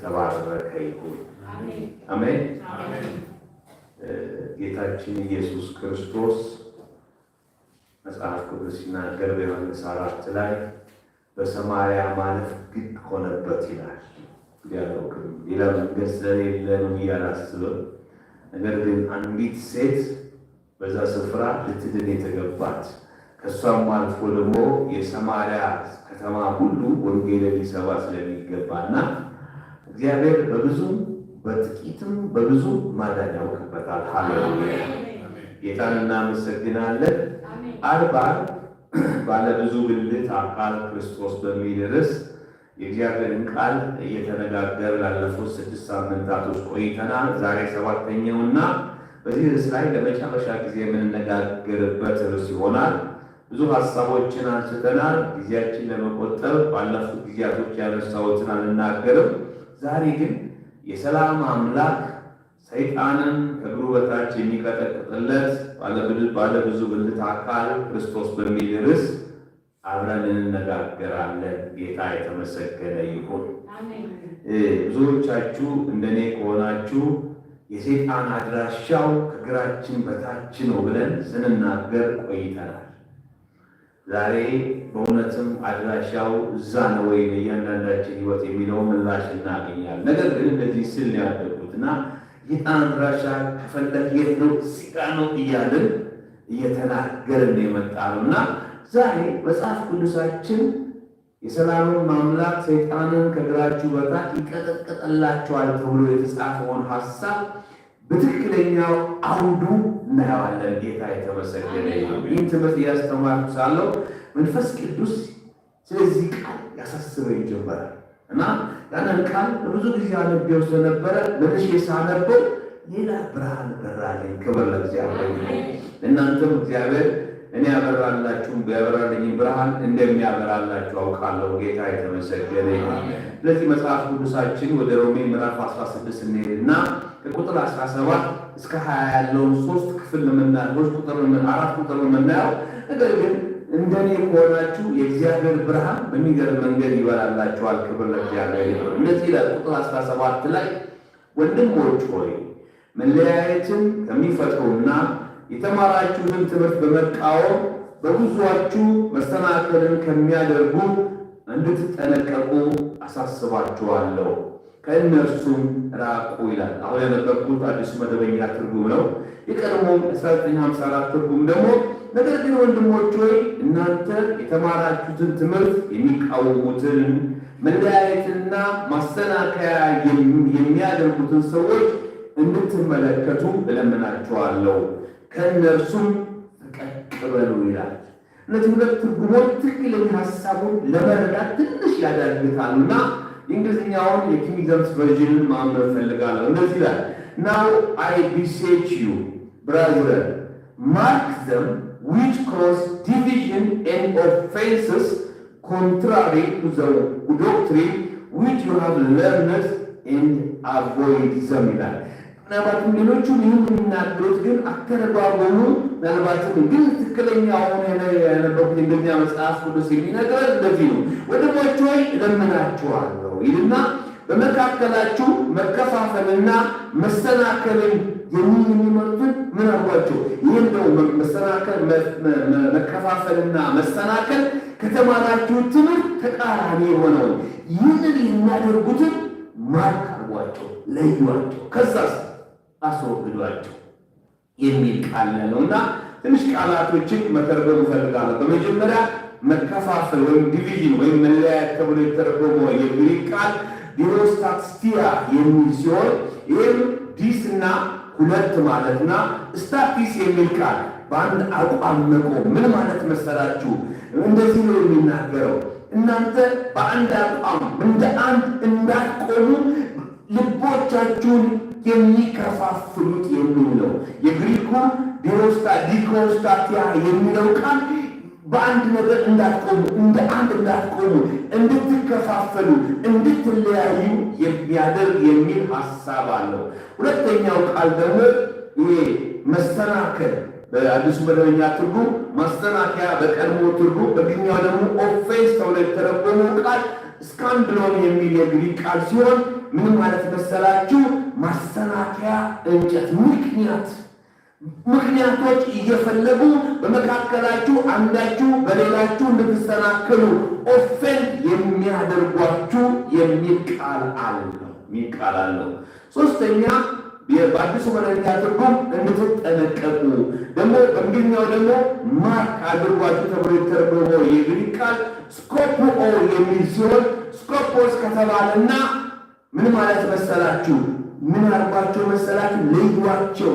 የተባረከ ይሁን። አሜን። ጌታችን ኢየሱስ ክርስቶስ መጽሐፍ ቅዱስ ሲናገር በዮሐንስ 4 ላይ በሰማርያ ማለፍ ግድ ሆነበት ይላል። ያለው ሌላ መንገድ ስለሌለ ነው እያላስብም፣ ነገር ግን አንዲት ሴት በዛ ስፍራ ልትድን የተገባት ከሷም አልፎ ደግሞ የሰማርያ ከተማ ሁሉ ወንጌልን ሊሰባ ስለሚገባና እግዚአብሔር በብዙ በጥቂትም በብዙ ማዳን ያውቅበታል። ሃሌሉያ! ጌታን እናመሰግናለን። አርባ ባለ ብዙ ብልት አካል ክርስቶስ በሚል ርዕስ የእግዚአብሔርን ቃል እየተነጋገር ላለፉት 6 ሳምንታቶች ቆይተናል። ዛሬ 7ኛውና በዚህ ርዕስ ላይ ለመጨረሻ ጊዜ የምንነጋገርበት ርዕስ ይሆናል። ብዙ ሀሳቦችን አንስተናል። ጊዜያችን ለመቆጠብ ባለፉት ጊዜያቶች ያነሳሁትን አልናገርም። ዛሬ ግን የሰላም አምላክ ሰይጣንን ከእግሩ በታች የሚቀጠቅጥለት ባለ ብዙ ብልት አካል ክርስቶስ በሚል ርዕስ አብረን እንነጋገራለን። ጌታ የተመሰገነ ይሁን። ብዙዎቻችሁ እንደኔ ከሆናችሁ የሰይጣን አድራሻው ከእግራችን በታች ነው ብለን ስንናገር ቆይተናል። ዛሬ በእውነትም አድራሻው እዛ ነው ወይ በእያንዳንዳችን ሕይወት የሚለው ምላሽ እናገኛለን። ነገር ግን እንደዚህ ስል ነው ያደጉትና የሰይጣን አድራሻ ከፈለግ የት ነው ሲጋ ነው እያልን እየተናገርን የመጣ ነው እና ዛሬ መጽሐፍ ቅዱሳችን የሰላምን አምላክ ሰይጣንን ከእግራችሁ በታች ይቀጠቅጥላችኋል ተብሎ የተጻፈውን ሐሳብ በትክክለኛው አውዱ እናየዋለን። ጌታ የተመሰገነ ይሁን። ይህን ትምህርት እያስተማርኩ ሳለሁ መንፈስ ቅዱስ ስለዚህ ቃል ያሳስበኝ ጀመረ እና ያንን ቃል ብዙ ጊዜ አነበው ስለነበረ መልሼ ሳነበው ሌላ ብርሃን በራልኝ። ክብር ለእግዚአብሔር ይሁን። እናንተም እግዚአብሔር እኔ ያበራላችሁ ያበራልኝ ብርሃን እንደሚያበራላችሁ አውቃለሁ። ጌታ የተመሰገነ ይሁን። ስለዚህ መጽሐፍ ቅዱሳችን ወደ ሮሜ ምዕራፍ 16 እንሄድና ከቁጥር 17 እስከ 20 ያለውን 3 ክፍል ለምናልቦች ቁጥር 4 ቁጥር ለምናየው። ነገር ግን እንደኔ ከሆናችሁ የእግዚአብሔር ብርሃን በሚገርም መንገድ ይበራላችኋል። ክብር ለእግዚአብሔር ይሁን። እንደዚህ ይላል ቁጥር 17 ላይ ወንድሞች ሆይ መለያየትን ከሚፈጥሩና የተማራችሁትን ትምህርት በመቃወም በብዙዎቻችሁ መሰናከልን ከሚያደርጉ እንድትጠነቀቁ አሳስባችኋለሁ፣ ከእነርሱም ራቁ ይላል። አሁን ያነበብኩት አዲሱ መደበኛ ትርጉም ነው። የቀድሞው 1954 ትርጉም ደግሞ ነገር ግን ወንድሞች ሆይ እናንተ የተማራችሁትን ትምህርት የሚቃወሙትን መለያየትና ማሰናከያ የሚያደርጉትን ሰዎች እንድትመለከቱ እለምናችኋለሁ፣ ከእነርሱም ፈቀቅ በሉ ይላል። እነዚህ ሁለት ትርጉሞች ትክክለኛ ሀሳቡን ለመረዳት ትንሽ ያዳግታሉና የእንግሊዝኛውን የኪንግ ጄምስ ቨርዥንን ማንበብ ፈልጋለሁ። እንደዚህ ይላል Now I beseech you, brethren, mark them which cause division and offenses contrary to the doctrine which you have learned and avoid them ይላል። ምናልባትም ሌሎቹ ይህን የሚናገሩት ግን አተረጓጎሙ ምናልባትም ግን ትክክለኛ ሆነ ያነበቡት እንደኛ መጽሐፍ ቅዱስ የሚነግረን እንደዚህ ነው። ወንድሞች ሆይ እለምናችኋለሁ ይልና በመካከላችሁ መከፋፈልና መሰናከልን የሚመጡትን ምን አልኳቸው? ይህን ነው መሰናከል፣ መከፋፈልና መሰናከል ከተማራችሁ ትምህርት ተቃራኒ የሆነው ይህንን የሚያደርጉትን ማርክ አድርጓቸው፣ ለዩዋቸው፣ ከዛስ አስወግዷቸው የሚል ቃል ነውና ትንሽ ቃላቶችን መተርጎም እፈልጋለሁ። በመጀመሪያ መከፋፈል ወይም ዲቪዥን ወይም መለያየት ተብሎ የተረጎመው የግሪክ ቃል ዲሮስታክስቲያ የሚል ሲሆን ይህም ዲስ እና ሁለት ማለትና ስታቲስ የሚል ቃል በአንድ አቋም መቆም ምን ማለት መሰላችሁ? እንደዚህ ነው የሚናገረው። እናንተ በአንድ አቋም እንደ አንድ እንዳትቆሙ ልቦቻችሁን የሚከፋፍሉት የሚል ነው። የግሪኩ ዲኮስታቲያ የሚለው ቃል በአንድ ነገር እንዳትቆሙ፣ እንደ አንድ እንዳትቆሙ፣ እንድትከፋፈሉ፣ እንድትለያዩ የሚያደርግ የሚል ሐሳብ አለው። ሁለተኛው ቃል ደግሞ ይሄ መሰናከል በአዲሱ መደበኛ ትርጉም ማስተናከያ፣ በቀድሞ ትርጉም በግኛው ደግሞ ኦፌንስ ተብሎ የተረጎመው ቃል ስካንድሎን የሚል የግሪክ ቃል ሲሆን ምን ማለት መሰላችሁ? ማሰናከያ እንጨት ምክንያቶች እየፈለጉ በመካከላችሁ አንዳችሁ በሌላችሁ እንድትሰናከሉ ኦፌንድ የሚያደርጓችሁ የሚል ቃል አለው። ሶስተኛ በአዲሱ መደበኛ ትርጉም እንድትጠነቀቁ ደግሞ በእንግሊዝኛው ደግሞ ማርክ አድርጓችሁ ተብሎ የተረጎመው የግሪክ ቃል ስኮፖ የሚል ሲሆን ስኮፖስ ከተባለና ምን ማለት መሰላችሁ? ምን አርጓቸው መሰላችሁ? ለዩዋቸው፣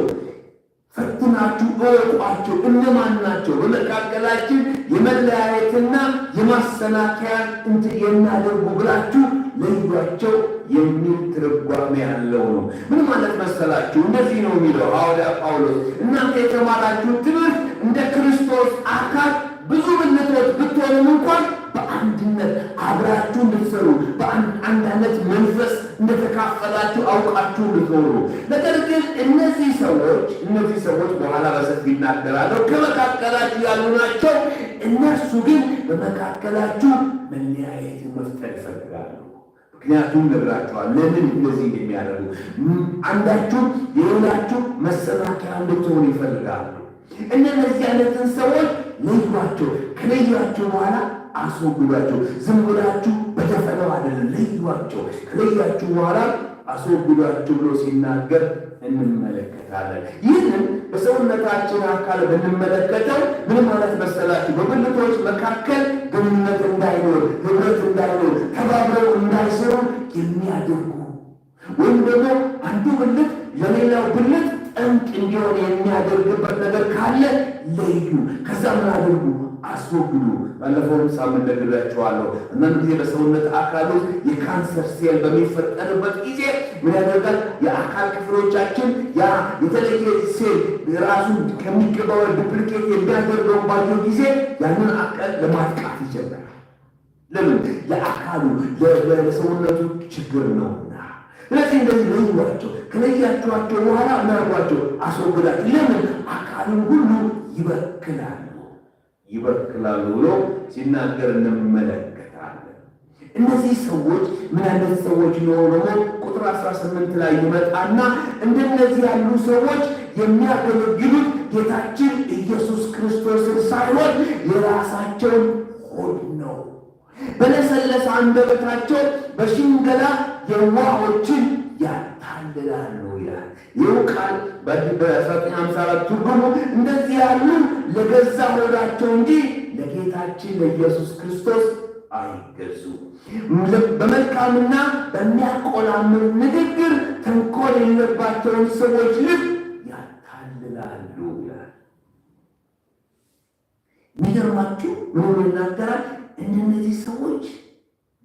ፈትናችሁ እወቋቸው እነማን ናቸው በመካከላችን የመለያየትና የማሰናከያ የሚያደርጉ ብላችሁ ለዩዋቸው የሚል ትርጓሜ ያለው ነው። ምን ማለት መሰላችሁ? እንደዚህ ነው የሚለው ሐዋርያ ጳውሎስ፣ እናንተ የተማራችሁ ትምህርት እንደ ክርስቶስ አካል ብዙ ብልቶች ብትሆኑም እንኳን በአንድነት አብራችሁ እንድትሰሩ በአንድነት መንፈስ እንደተካፈላችሁ አውቃችሁ እንድትኖሩ። ነገር ግን እነዚህ ሰዎች በኋላ በሰፊ ይናገራሉ፣ ከመካከላችሁ ያሉ ናቸው። እነርሱ ግን በመካከላችሁ መለያየትን መፍጠር ይፈልጋሉ። ምክንያቱም ነግራችኋል ለምን እንደዚህ እንደሚያደርጉ። አንዳችሁ የሌላችሁ መሰናከያ እንድትሆኑ ይፈልጋሉ። እነዚህ አይነትን ሰዎች ለዩዋቸው። ከለዩዋቸው በኋላ አስወግዷቸው። ዝም ብላችሁ በተፈለው አይደለም፣ ለዩዋቸው። ከለያችሁ በኋላ አስወግዷቸው ብሎ ሲናገር እንመለከታለን። ይህንን በሰውነታችን አካል ብንመለከተው ምን ማለት መሰላችሁ? በብልቶች መካከል ግንኙነት እንዳይኖር፣ ህብረት እንዳይኖር፣ ተባብረው እንዳይሰሩ የሚያደርጉ ወይም ደግሞ አንዱ ብልት ለሌላው ብልት ጠንቅ እንዲሆን የሚያደርግበት ነገር ካለ ለዩ። ከዛ ምን አድርጉ? አስወግዱ። ባለፈው ሳምንት ነግሬያችኋለሁ። አንዳንድ ጊዜ በሰውነት አካል ውስጥ የካንሰር ሴል በሚፈጠርበት ጊዜ ምን ያደርጋል? የአካል ክፍሎቻችን ያ የተለየ ሴል ራሱን ከሚገባው ዱፕሊኬት የሚያደርገው ባለው ጊዜ ያንን አካል ለማጥቃት ይጀምራል። ለምን? ለአካሉ ለሰውነቱ ችግር ነውና። ስለዚህ እንደዚህ ለዩዋቸው። ከለያችኋቸው በኋላ ምናርጓቸው? አስወግዳቸው። ለምን? አካሉን ሁሉ ይበክላሉ ብሎ ሲናገር እንመለከታለን። እነዚህ ሰዎች ምን አይነት ሰዎች ነው? ደግሞ ቁጥር 18 ላይ ይመጣና እንደነዚህ ያሉ ሰዎች የሚያገለግሉት ጌታችን ኢየሱስ ክርስቶስን ሳይሆን የራሳቸውን ሆድ ነው። በለሰለሰ አንደበታቸው በሽንገላ የዋሆችን ያታልላሉ ይላል። ይህ ቃል በ1954 ትርጉሙ እንደዚህ ያሉ ለገዛ ሆዳቸው እንጂ ለጌታችን ለኢየሱስ ክርስቶስ አይገዙ፣ በመልካምና በሚያቆላምር ንግግር ተንኮል የሌለባቸውን ሰዎች ልብ ያታልላሉ ይላል። የሚገርማችሁ ምን ይናገራል? እነዚህ ሰዎች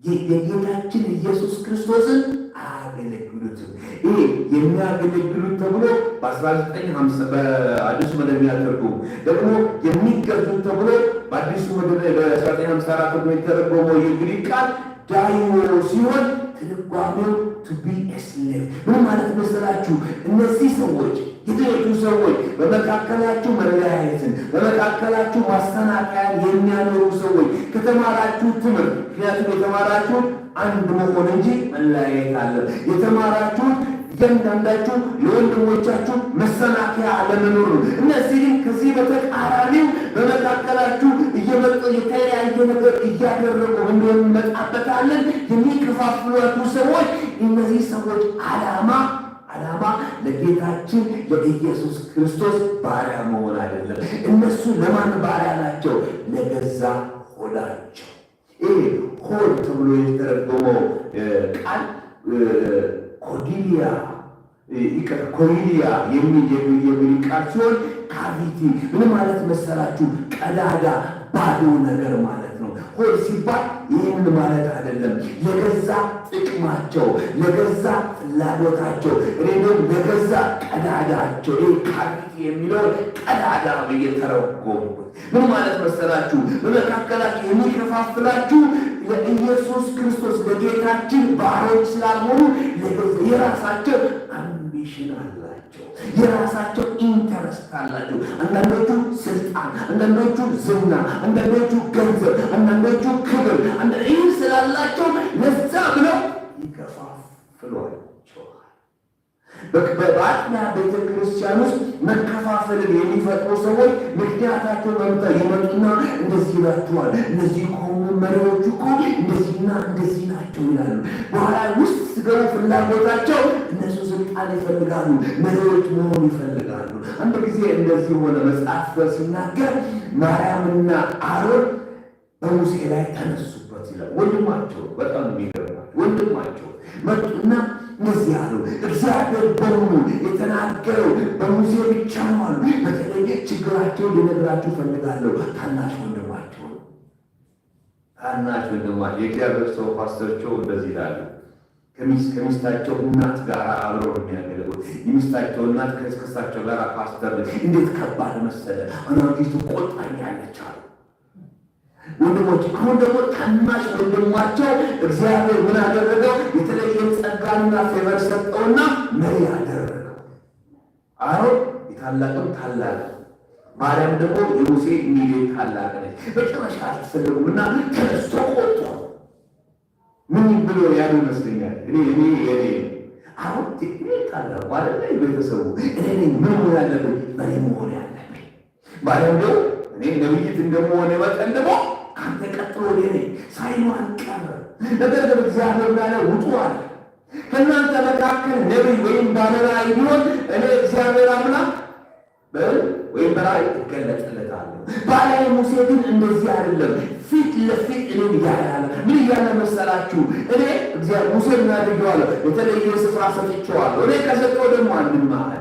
የጌታችን ኢየሱስ ክርስቶስን አያገለግሉትም። ይሄ የሚያገለግሉት ተብሎ በ1950 በአዲሱ መደበኛ ትርጉም ደግሞ የሚገዙት ተብሎ በአዲሱ መደበኛ በ1954 የተረጎመው የግሪክ ቃል ዳይሞ ሲሆን ትርጓሜው ቱ ቢ ኤ ስሌቭ። ምን ማለት መሰላችሁ? እነዚህ ሰዎች የትኞቹ ሰዎች? በመካከላችሁ መለያየትን፣ በመካከላችሁ ማሰናከያን የሚያኖሩ ሰዎች ከተማራችሁ ትምህርት። ምክንያቱም የተማራችሁት አንድ መሆን እንጂ መለያየት አለ። የተማራችሁት እያንዳንዳችሁ ለወንድሞቻችሁ መሰናከያ አለመኖር ነው። እነዚህ ግን ከዚህ በተቃራኒው በመካከላችሁ እየመጡ የተለያየ ነገር እያደረጉ እንደሆነ እንመጣበታለን። የሚከፋፍሏችሁ ሰዎች እነዚህ ሰዎች ዓላማ ለጌታችን ለኢየሱስ ክርስቶስ ባሪያ መሆን አይደለም። እነሱ ለማን ባሪያ ናቸው? ለገዛ ሆዳቸው። ይሄ ሆድ ተብሎ የተረጎመው ቃል ኮሪሊያ የሚል ቃል ሲሆን ካቪቲ ምን ማለት መሰላችሁ? ቀዳዳ፣ ባዶ ነገር ማለት ነው። ሆድ ሲባል ይህን ማለት አይደለም። ለገዛ ጥቅማቸው፣ ለገዛ ፍላጎታቸው፣ እኔም ለገዛ ቀዳዳቸው። ይህ ካቪቲ የሚለው ቀዳዳ ብዬ ተረጎምኩት። ምን ማለት መሰላችሁ? በመካከላችሁ የሚከፋፍላችሁ ለኢየሱስ ክርስቶስ ለጌታችን ባሮች ስላልሆኑ የራሳቸው አምቢሽን አላቸው፣ የራሳቸው ኢንተረስት አላቸው። አንዳንዶቹ ስልጣን፣ አንዳንዶቹ ዝና፣ አንዳንዶቹ ገንዘብ፣ አንዳንዶቹ ክብር፣ ይህ ስላላቸው ለዛ ብለው ይከፋፍላሉ። ከፋፍሏቸዋል። በአጥቢያ ቤተ ክርስቲያን ውስጥ መከፋፈልን የሚፈጥሩ ሰዎች ምክንያታቸው መምጣ ይመጡና እንደዚህ ይላቸዋል። እነዚህ ከሆኑ መሪዎቹ እኮ እንደዚህና እንደዚህ ናቸው ይላሉ። በኋላ ውስጥ ስገቡ ፍላጎታቸው እነሱ ስልጣን ይፈልጋሉ፣ መሪዎች መሆን ይፈልጋሉ። አንድ ጊዜ እንደዚህ ሆነ። መጽሐፍ ሲናገር ማርያምና አሮን በሙሴ ላይ ተነሱበት ይላል። ወንድማቸው በጣም የሚገርማል። ወንድማቸው መጡና እንደዚህ አሉ። እግዚአብሔር በሙሉ የተናገረው በሙሴ ብቻ ነው አሉ። በተለይ ችግራቸው ሊነግራችሁ ፈልጋለሁ። ታናሽ ወንድማቸው የእግዚአብሔር ሰው ፓስተርቸው እንደዚህ ይላሉ። ከሚስታቸው እናት ጋር አብረው የሚያገለግሉ የሚስታቸው እናት ከእሳቸው ጋር ፓስተር እንዴት ከባድ መሰለ። አናጊቱ ቆጣኛለች አሉ። ወንድሞች አሁን ደግሞ ታናሽ ወንድማቸው እግዚአብሔር ምን አደረገው? የተለየ ጸጋና ፌቨር ሰጠውና መሪ አደረገው። አሮን የታላቅም ታላቅ፣ ማርያም ደግሞ የሙሴ ሚሊዮን ታላቅ ነች። በጭራሽ አልተሰለሙምና ተነስቶ ቆጡ። ምን ብሎ ያሉ ይመስለኛል። እኔ አሁን ታላቅ ማለት ላይ ቤተሰቡ እኔ ምን ሆነ ያለብኝ መሪ መሆን ያለብኝ። ማርያም ደግሞ እኔ ነብይት እንደመሆነ መጠን ደግሞ አንተ ቀጥሎ ለኔ ሳይኑ አንቀር። ነገር ግን እግዚአብሔር ያለ ውጡ አለ። ከእናንተ መካከል ነቢይ ወይም ባለራእይ ቢሆን እኔ እግዚአብሔር አምላክ ወይም በራእይ እገለጥለታለሁ። ባሪያዬ ሙሴ ግን እንደዚህ አይደለም። ፊት ለፊት እኔን ያያል። ምን እያለ መሰላችሁ? እኔ እግዚአብሔር ሙሴ ምን አድርጌዋለሁ? የተለየ ስፍራ ሰጥቼዋለሁ። እኔ ከሰጠው ደግሞ አንድማ አለ።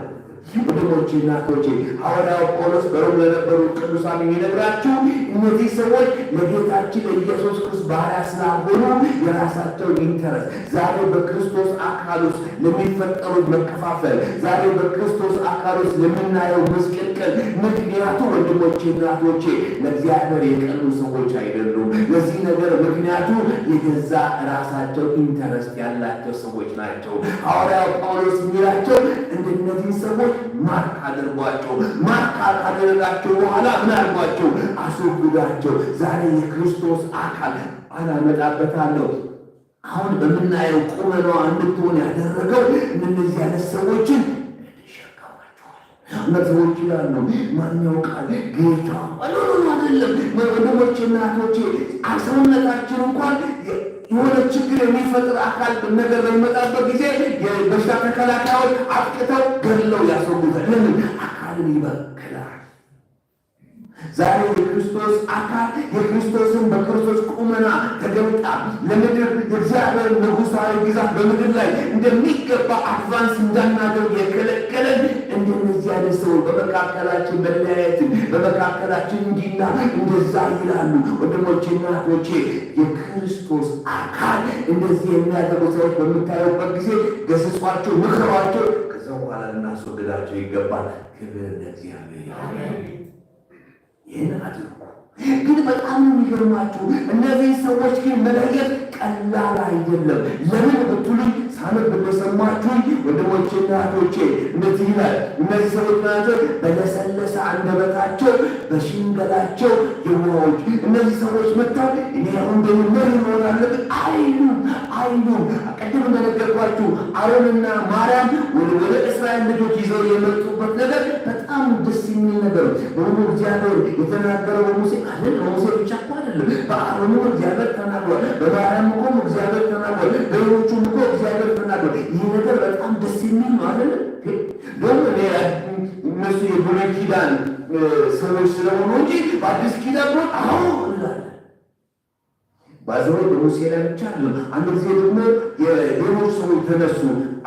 ወንድሞቼ እናቶቼ ሐዋርያው ጳውሎስ በሮም ለነበሩ ቅዱሳን የሚነግራችሁ እነዚህ ሰዎች ለጌታችን ለኢየሱስ ክርስቶስ ባሪያ ስላልሆኑ የራሳቸውን ኢንተረስት ዛሬ በክርስቶስ አካል ውስጥ ለሚፈጠሩት መከፋፈል፣ ዛሬ በክርስቶስ አካል ውስጥ ለምናየው ምስቅልቅል ምክንያቱ ወንድሞቼ እናቶቼ ለእግዚአብሔር የቀኑ ሰዎች አይደሉም። ለዚህ ነገር ምክንያቱ የገዛ ራሳቸው ኢንተረስት ያላቸው ሰዎች ናቸው። ሐዋርያው ጳውሎስ የሚላቸው እንደነዚህ ሰዎች ማርክ አድርጓቸው። ማርክ ካደረጋቸው በኋላ ምን አድርጓቸው? አስወግዷቸው። ዛሬ የክርስቶስ አካል አላመጣበታለሁ። አሁን በምናየው ቁመናዋ እንድትሆን ያደረገው እነዚህ አይነት ሰዎችን ይሸከማቸዋል። እነዚህዎች ይላሉ ማን ያውቃል ጌታ አይደለም። ወንድሞቼ እናቶቼ ሰውነታችን እንኳን የሆነ ችግር የሚፈጥር አካል ነገር በሚመጣበት ጊዜ የበሽታ ተከላካዮች አጥቅተው ገድለው ያስወግዳል። ለምን? አካልን ይበክላል። ዛሬ የክርስቶስ አካል የክርስቶስን በክርስቶስ ቁመና ተገልጣ ለምድር የእግዚአብሔር ንጉሣዊ ግዛት በምድር ላይ እንደሚገባ አድቫንስ እንዳናደርግ የከለከለን እንደነዚህ አይነት ሰዎች በመካከላችን መለያየትን በመካከላችን እንዲና እንደዛ ይላሉ። ወንድሞቼ እናቶቼ የክርስቶስ አካል እንደዚህ የሚያደርጉ ሰዎች በምታዩበት ጊዜ ገስጿቸው፣ ምክሯቸው። ከዛ በኋላ ልናስወግዳቸው ይገባል። ክብር ለእግዚአብሔር። ይህን አድርጉ። ግን በጣም የሚገርማችሁ እነዚህ ሰዎች ግን መለየት ቀላል አይደለም። ለምን ብትሉኝ ሳነብ እንደሰማችሁኝ ወንድሞቼና እህቶቼ እንደዚህ ይላል። እነዚህ ሰዎች ናቸው በለሰለሰ አንደበታቸው በሽንገላቸው የዋሆች። እነዚህ ሰዎች መጥተው እኔ አሁን እንደምመር መሆን አለብን አይሉ ቅድም እንደነገርኳችሁ አሮንና ማርያም ወደ እስራኤል ልጆች ይዘው የመጡበት ነገር በጣም ደስ የሚል ነገር ነው። በሆኑ እግዚአብሔር የተናገረው በሙሴ አይደል? በሙሴ ብቻ እኮ አይደለም። በአሮንም እግዚአብሔር ተናግሯል። በማርያም እኮ እግዚአብሔር ተናግሯል። በሌሎቹም እኮ እግዚአብሔር ተናግሯል። ይህ ነገር በጣም ደስ የሚል ነው አይደል? ደግሞ እነሱ የብሉይ ኪዳን ሰዎች ስለሆኑ እንጂ በአዲስ ኪዳን ነው እንላለን። ባዘው በሙሴ ላይ ብቻ አይደለም። አንድ ጊዜ ደግሞ የሌሎች ሰዎች ተነሱ።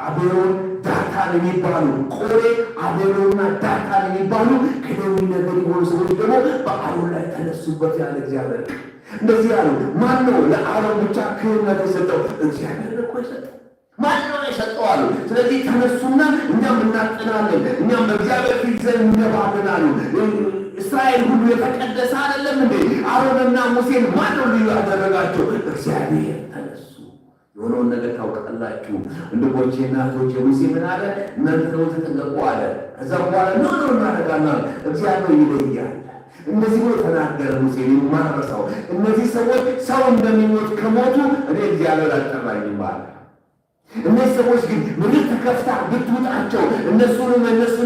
አቤሮን ዳታን የሚባሉ ቆሬ አቤሮንና ዳታን የሚባሉ ከሌዊ ነገር የሆኑ ሰዎች ደግሞ በአሮን ላይ ተነሱበት ያለ እግዚአብሔር እንደዚህ ያሉ። ማን ነው ለአሮን ብቻ ክህነት የሰጠው? እግዚአብሔር እኮ የሰጠው። ማን ነው የሰጠው አሉ። ስለዚህ ተነሱና እኛም እናጥናለን፣ እኛም በእግዚአብሔር ፊት ዘንድ እንገባለን አሉ። እስራኤል ሁሉ የተቀደሰ አይደለም እንዴ? አሮንና ሙሴን ማን ነው ልዩ ያደረጋቸው? እግዚአብሔር። ተነሱ። የሆነውን ነገር ታውቃላችሁ ወንድሞቼ እናቶቼ። ሙሴ ምን አለ? እናንተ ነው ተጠንቀቁ አለ። ከዛ በኋላ ነው እናደርጋለን። እግዚአብሔር ይለያል። እንደዚህ ብሎ ተናገረ ሙሴ። የማረሳው እነዚህ ሰዎች ሰው እንደሚሞት ከሞቱ እኔ እግዚአብሔር አልጠራኝም አለ። እነዚህ ሰዎች ግን ምድር ተከፍታ ብትውጣቸው እነሱን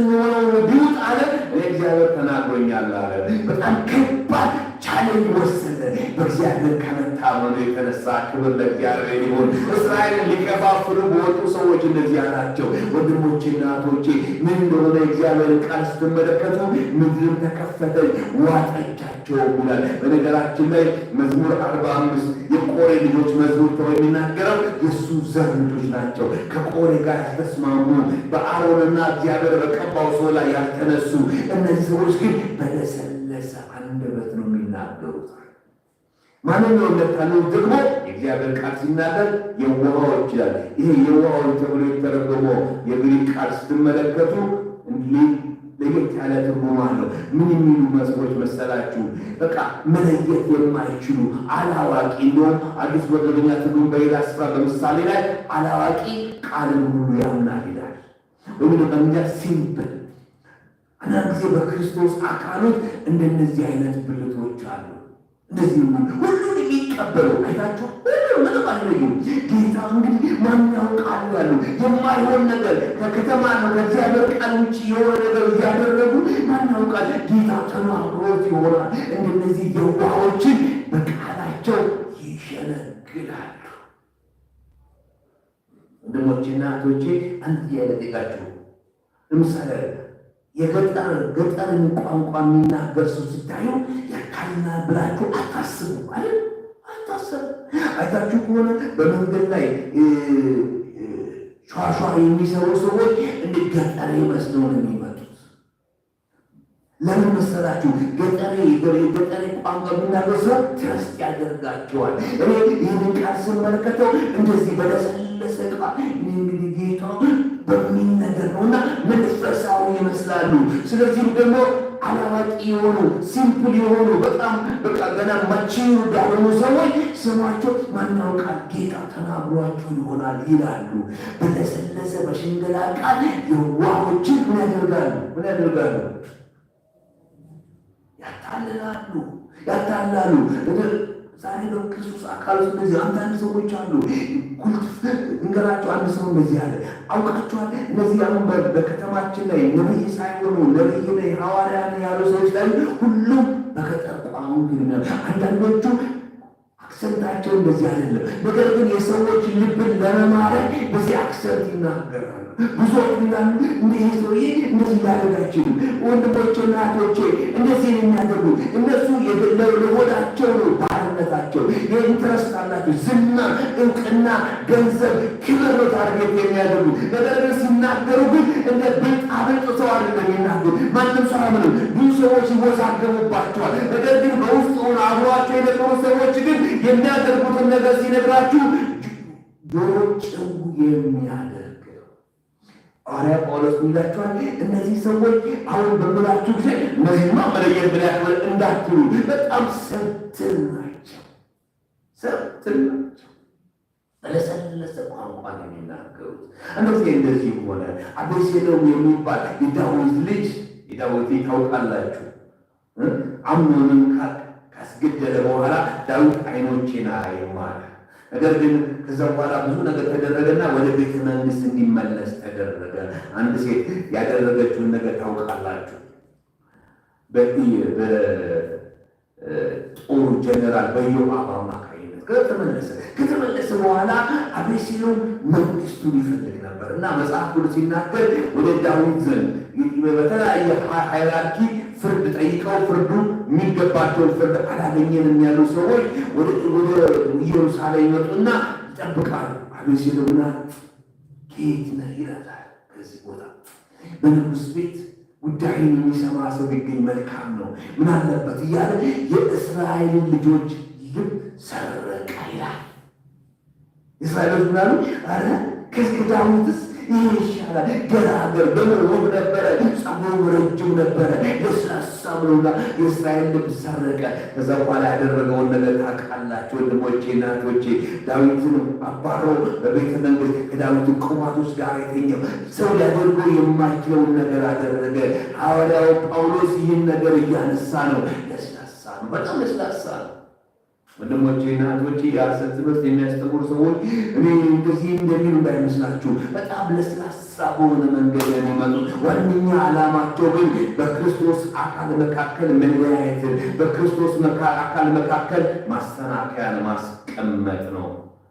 የሆነውን ቢውጥ አለ እግዚአብሔር ተናግሮኛል አለ። በጣም ከባድ ቻሌንጅ ወሰደ። በእግዚአብሔር ከመታመኑ የተነሳ ክብር ለእግዚአብሔር ይሁን። እስራኤልን ሊከፋፍሉ በወጡ ሰዎች እንደዚህ አላቸው። ወንድሞቼና እህቶቼ ምን እንደሆነ እግዚአብሔር ቃል ስትመለከቱ ምድር ተከፈተች ዋጠቻቸው ይላል። በነገራችን ላይ መዝሙር 45 የቆሬ ልጆች መዝሙር ተው የሚናገረው የእሱ ዘር ልጆች ናቸው። ከቆሬ ጋር ያልተስማሙ በአሮንና እግዚአብሔር በቀባው ሰው ላይ ያልተነሱ እነዚህ ሰዎች ግን በለሰለሰ አንደበት ነው የሚናገሩት። ማንኛውም ለታለው ደግሞ የእግዚአብሔር ቃል ሲናገር የዋሃዎች ይላል። ይሄ የዋሃዎች ተብሎ የተረጎመው የግሪክ ቃል ስትመለከቱ ለየት ያለ ትርጉም አለው። ምን የሚሉ መስሎች መሰላችሁ? በቃ መለየት የማይችሉ አላዋቂ። እንደውም አዲስ መደበኛ ትርጉም በሌላ ስፍራ በምሳሌ ላይ አላዋቂ ቃልን ሁሉ ያምናል ይላል። ወይም በእኛ ሲምፕል። አንዳንድ ጊዜ በክርስቶስ አካሎት እንደነዚህ አይነት ብልቶች አሉ። እንደዚህ ሁሉን የሚቀበሉ አይታችሁ ምንም አይለዩም። ጌታ እንግዲህ ማን ያውቃል ያሉ የማይሆን ነገር ከከተማ ነው ከእግዚአብሔር ቃል ውጭ የሆነ ነገር እያደረጉ ማን ያውቃል ጌታ ተናግሮት ይሆናል። እንደነዚህ የዋሆችን በቃላቸው ይሸነግላሉ። ወንድሞቼና እህቶቼ አንድ ጥያቄ ልጠይቃችሁ። ለምሳሌ የገጠርን ቋንቋ የሚናገር ሰው ስታዩ ያካልናል ብላችሁ አታስቡ አይደል? አታስቡ። አይታችሁ ከሆነ በመንገድ ላይ ሸዋሸዋ የሚሰሩ ሰዎች እንደ ገጠሬ መስለው ነው የሚመጡት። ለምን መሰላችሁ? ገጠሬ ቋንቋ የሚናገር ሰው ትረስት ያደርጋቸዋል። እኔ ይህንን ቃል ስመለከተው እንደዚህ በለሰለሰ ቃል እንግዲህ ጌታ በሚነገር ነውና መንፈሳዊ ይመስላሉ። ስለዚህ ደግሞ አላዋቂ የሆኑ ሲምፕል የሆኑ በጣም በቃ ገና ማችኑ ያልሆኑ ሰዎች ስማቸው ማን ያውቃል ጌታ ተናግሯቸው ይሆናል ይላሉ። በለሰለሰ በሽንገላ ቃል የዋሆችን ምን ያደርጋሉ? ያታልላሉ። ዛሬ በክርስቶስ አካል ውስጥ እንደዚህ አንዳንድ ሰዎች አሉ። እንገራቸው አንድ ሰው እንደዚህ አለ። አውቃቸዋል። እነዚህ አሁን በከተማችን ላይ ነብይ ሳይሆኑ ነብይ ላይ ሐዋርያ ያሉ ሰዎች ላይ ሁሉም በገጠር ቋንቋ አንዳንዶቹ አክሰንታቸው እንደዚህ አይደለም። ነገር ግን የሰዎች ልብን ለመማረክ በዚህ አክሰንት ይናገራሉ። ብዙዎች ይላሉ እንዲህ ሰውዬ እንደዚህ ሊያደርግ አይችልም። ወንድሞቼና እህቶቼ እንደዚህ የሚያደርጉ እነሱ ለሆዳቸው ነው ባርነታቸው። የኢንትረስት አላቸው። ዝና፣ እውቅና፣ ገንዘብ፣ ክብር ነው ታርጌት የሚያደርጉ። ነገር ግን ሲናገሩ ግን እንደ ብልጣብልጥ ሰው አይደለም የሚናገሩ። ማንም ሰው አያምንም። ብዙ ሰዎች ይወዛገቡባቸዋል። ነገር ግን በውስጡ አብሯቸው የነበሩ ሰዎች ግን የሚያደርጉትን ነገር ሲነግራችሁ ጆሮ ጭው የሚያደርግ ሐዋርያ ጳውሎስ ይላቸዋል። እነዚህ ሰዎች አሁን በምላችሁ ጊዜ እነዚህማ መለየት ብላችሁ እንዳትሉ በጣም ሰብትን ናቸው። በለሰለሰ ቋንቋ ነው የሚናገሩት። እንደዚህ ሆነ። አቤሴሎም የሚባል የዳዊት ልጅ የዳዊት ታውቃላችሁ፣ አምኖንን ካስገደለ በኋላ ዳዊት ዓይኖቼን አያይም አለ። ነገር ግን ከዛ በኋላ ብዙ ነገር ተደረገና ወደ ቤተ መንግስት እንዲመለስ ተደረገ። አንድ ሴት ያደረገችውን ነገር ታውቃላችሁ። በጦሩ ጀነራል በዮአብ አማካይነት ከተመለሰ በኋላ አቤሴሎም መንግስቱን ይፈልግ ነበር እና መጽሐፍ ቅዱስ ሲናገር ወደ ዳዊት ዘንድ በተለያየ ሃይራርኪ ፍርድ ጠይቀው ፍርዱ የሚገባቸውን ፍርድ አላገኘንም ያሉ ሰዎች ወደ ኢየሩሳሌም ይመጡና ይጠብቃሉ። አቤሴሎምና ከየት ነህ ይላታል። ከዚህ ቦታ በንጉሥ ቤት ጉዳይን የሚሰማ ሰው ቢገኝ መልካም ነው፣ ምን አለበት እያለ የእስራኤልን ልጆች ልብ ሰረቀ ይላል። እስራኤሎች ምናሉ? አረ ከዚህ ዳዊትስ ይህ ይሻላል። ገራገር በመሆን ነበረ፣ ጸጉሩ ረጅም ነበረ፣ ለስላሳ ብሎና የእስራኤል ልብ ሰረቀ። ከዛ በኋላ ያደረገውን ነገር ታውቃላችሁ ወንድሞቼ እና እህቶቼ። ዳዊትን አባሮ በቤተ መንግስት ከዳዊት ቁማቶች ጋር የተኛው ሰው ሊያደርገው የማይችለውን ነገር አደረገ። ሐዋርያው ጳውሎስ ይህን ነገር እያነሳ ነው። ለስላሳ ነው፣ በጣም ለስላሳ ነው። ወንድሞቼና እህቶቼ የሐሰት ትምህርት የሚያስተምሩ ሰዎች እኔ እንደዚህ እንደሚሉ እንዳይመስላችሁ። በጣም ለስላሳ በሆነ መንገድ የሚመጡ ዋነኛ ዓላማቸው ግን በክርስቶስ አካል መካከል መለያየትን፣ በክርስቶስ አካል መካከል ማሰናከያን ማስቀመጥ ነው።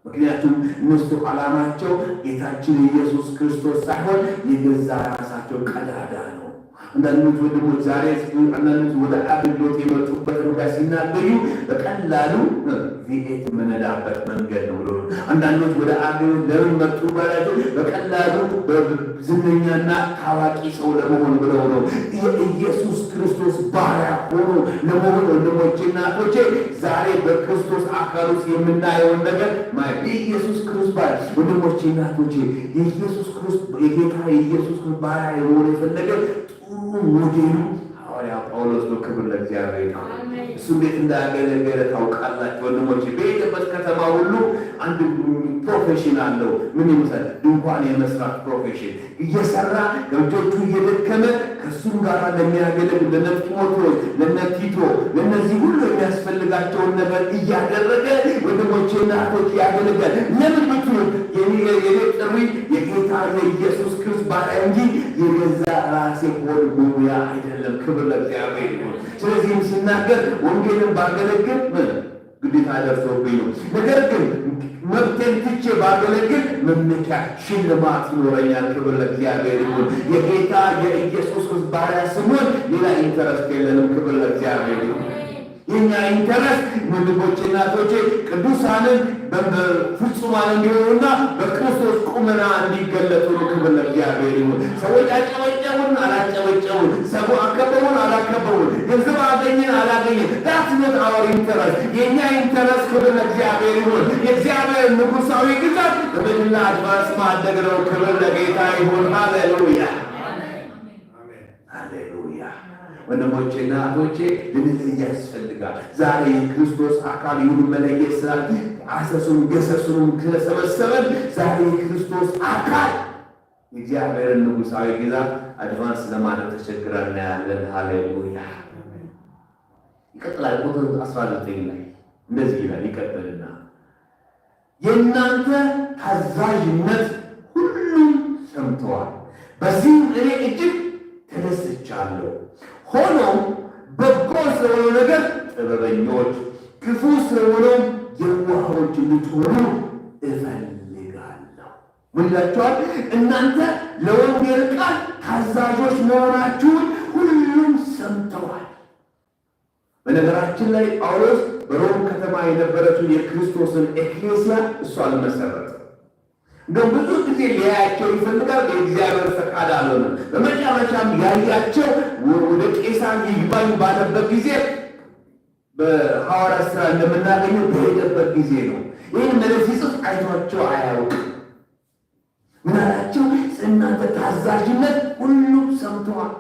ምክንያቱም እነሱ ዓላማቸው ጌታችን ኢየሱስ ክርስቶስ ሳይሆን የገዛ ራሳቸው ቀዳዳ ነው። አንዳንዶች ወንድሞች ዛሬ አንዳንዶች ወደ አገልግሎት የመጡበት ምክንያት ሲናገሩ በቀላሉ ቪኤት የምነዳበት መንገድ ነው ብሎ፣ አንዳንዶች ወደ አገልግሎት ለምን መጡ ባላቸው በቀላሉ ዝነኛና ታዋቂ ሰው ለመሆን ብለው ነው። የኢየሱስ ክርስቶስ ባሪያ ሆኖ ለመሆን ወንድሞቼና እህቶቼ ዛሬ በክርስቶስ አካል ውስጥ የምናየውን ነገር ማለት የኢየሱስ ክርስቶስ ባሪያ ወንድሞቼና እህቶቼ የኢየሱስ ክርስቶስ የጌታ የኢየሱስ ክርስቶስ ባሪያ የሆነ የፈለገ ሞዴሉ ሐዋርያ ጳውሎስ ነው። ክብር ለእግዚአብሔር ነው። እሱ እንዴት እንዳገለገለ ታውቃላችሁ ወንድሞቼ። በሄደበት ከተማ ሁሉ አንድ ፕሮፌሽን አለው። ምን ይመስላል? ድንኳን የመስራት ፕሮፌሽን እየሰራ እጆቹ እየደከመ ከእሱም ጋር ለሚያገለግል ለነ ጢሞቴዎስ፣ ለነ ቲቶ፣ ለእነዚህ ሁሉ የሚያስፈልጋቸውን ነገር እያደረገ ወንድሞቼና እህቶቼ ያገለግላል። ለምን ብትሉ የኔ ጥሪ የጌታ የኢየሱስ ክርስቶስ ባሪያ እንጂ የገዛ ራሴ ሆድ ሙያ አይደለም። ክብር ለእግዚአብሔር ይሁን። ስለዚህም ሲናገር ወንጌልን ባገለግል ግዴታ ደርሶብኝ ነው። ነገር ግን መብቴን ትቼ ባገለግል መመኪያ ሽልማት ይኖረኛል። ክብር ለእግዚአብሔር ይሁን። የጌታ የኢየሱስ ክርስቶስ ባሪያ ስንሆን ሌላ ኢንተረስት የለንም። ክብር ለእግዚአብሔር ይሁን። የኛ ኢንተረስት ወንድሞቼና እህቶቼ ቅዱሳንን በፍጹማን እንዲሆኑና በክርስቶስ ቁመና እንዲገለጡ ነው። ክብር ለእግዚአብሔር ይሁን። ሰዎች አጨበጨቡን አላጨበጨቡን፣ ሰው አከበሩን አላከበሩን፣ ገንዘብ አገኘን አላገኘን፣ ዳት ኖት አወር ኢንተረስት። የኛ ኢንተረስት ክብር ለእግዚአብሔር ይሁን። የእግዚአብሔር ንጉሳዊ ግዛት በምድር ላይ አድቫንስ ማድረግ ነው። ክብር ለጌታ ይሁን። ሃሌሉያ ሃሌሉያ። ወንድሞቼና እህቶቼ ልንለይ ያስፈልጋል። ዛሬ የክርስቶስ አካል ይሁን መለየት ስላል አሰሱን ገሰሱን ስለሰበሰበን ዛሬ የክርስቶስ አካል የእግዚአብሔርን ንጉሳዊ ግዛት አድቫንስ ለማድረግ ተቸግረን እናያለን። ሃሌሉያ። ይቀጥላል። ቁጥር 19 ላይ እንደዚህ ይላል። ይቀጥልና የእናንተ ታዛዥነት ሁሉም ሰምተዋል፣ በዚህም እኔ እጅግ ተደስቻለሁ። ሆኖም በጎ ስለሆነው ነገር ጥበበኞች፣ ክፉ ስለሆነው የዋሆች እንድትሆኑ እፈልጋለሁ። ምን ይላችኋል? እናንተ ለወንጌል ቃል ታዛዦች መሆናችሁን ሁሉም ሰምተዋል። በነገራችን ላይ ጳውሎስ በሮም ከተማ የነበረችውን የክርስቶስን ኤክሌሲያ እሱ አልመሰረተም። እንደውም ብዙ ጊዜ ሊያያቸው ይፈልጋል። የእግዚአብሔር ፈቃድ አልሆነም። በመጨረሻም ያያቸው ወደ ቄሳር ይግባኝ ባለበት ጊዜ በሐዋርያት ሥራ እንደምናገኘው በሄደበት ጊዜ ነው። ይህን መልእክት ሲጽፍ አይቷቸው አያውቅም። ምን አላቸው? እናንተ ታዛዥነት ሁሉም ሰምተዋል፣